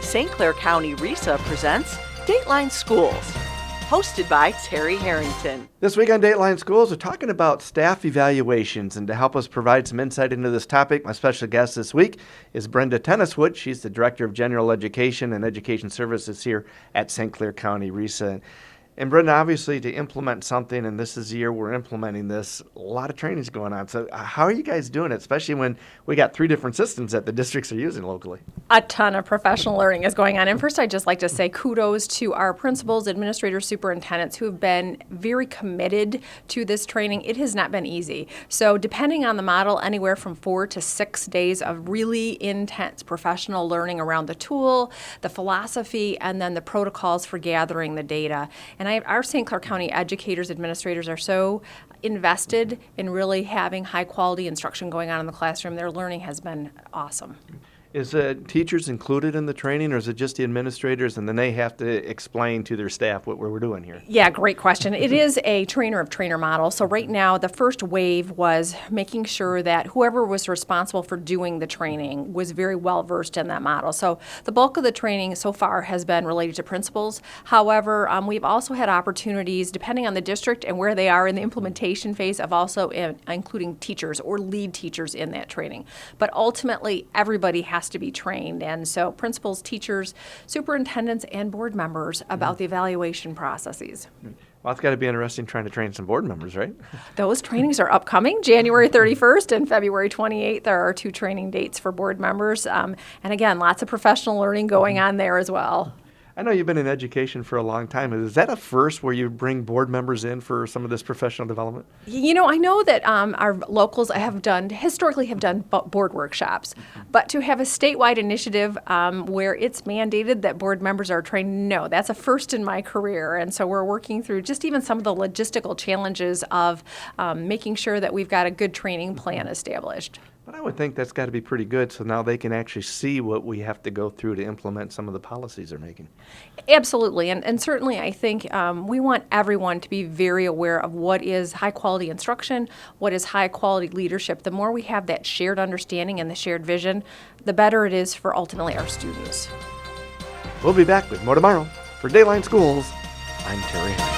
St. Clair County RESA presents Dateline Schools, hosted by Terry Harrington. This week on Dateline Schools, we're talking about staff evaluations, and to help us provide some insight into this topic, my special guest this week is Brenda Tenniswood. She's the Director of General Education and Education Services here at St. Clair County RESA. And Brenda, obviously, to implement something, and this is the year we're implementing this, a lot of training's going on. So how are you guys doing it, especially when we got 3 different systems that the districts are using locally? A ton of professional learning is going on. And first, I'd just like to say kudos to our principals, administrators, superintendents who have been very committed to this training. It has not been easy. So depending on the model, anywhere from 4 to 6 days of really intense professional learning around the tool, the philosophy, and then the protocols for gathering the data. And our St. Clair County educators, administrators are so invested in really having high quality instruction going on in the classroom. Their learning has been awesome. Is teachers included in the training, or is it just the administrators, and then they have to explain to their staff what we're doing here? Yeah, great question. It is a trainer of trainer model. So right now, the first wave was making sure that whoever was responsible for doing the training was very well versed in that model. So the bulk of the training so far has been related to principals. However, we've also had opportunities, depending on the district and where they are in the implementation phase, of also including teachers or lead teachers in that training. But ultimately, everybody has to be trained, and so principals, teachers, superintendents, and board members about the evaluation processes. Well, it's got to be interesting trying to train some board members, right? Those trainings are upcoming, January 31st and February 28th. There are 2 training dates for board members, and again, lots of professional learning going on there as well. I know you've been in education for a long time. Is that a first where you bring board members in for some of this professional development? You know, I know that our locals historically have done board workshops, but to have a statewide initiative where it's mandated that board members are trained, no, that's a first in my career. And so we're working through just even some of the logistical challenges of making sure that we've got a good training plan established. But I would think that's got to be pretty good, so now they can actually see what we have to go through to implement some of the policies they're making. Absolutely, and certainly I think we want everyone to be very aware of what is high-quality instruction, what is high-quality leadership. The more we have that shared understanding and the shared vision, the better it is for ultimately our students. We'll be back with more tomorrow. For Dateline Schools, I'm Terry Harrington.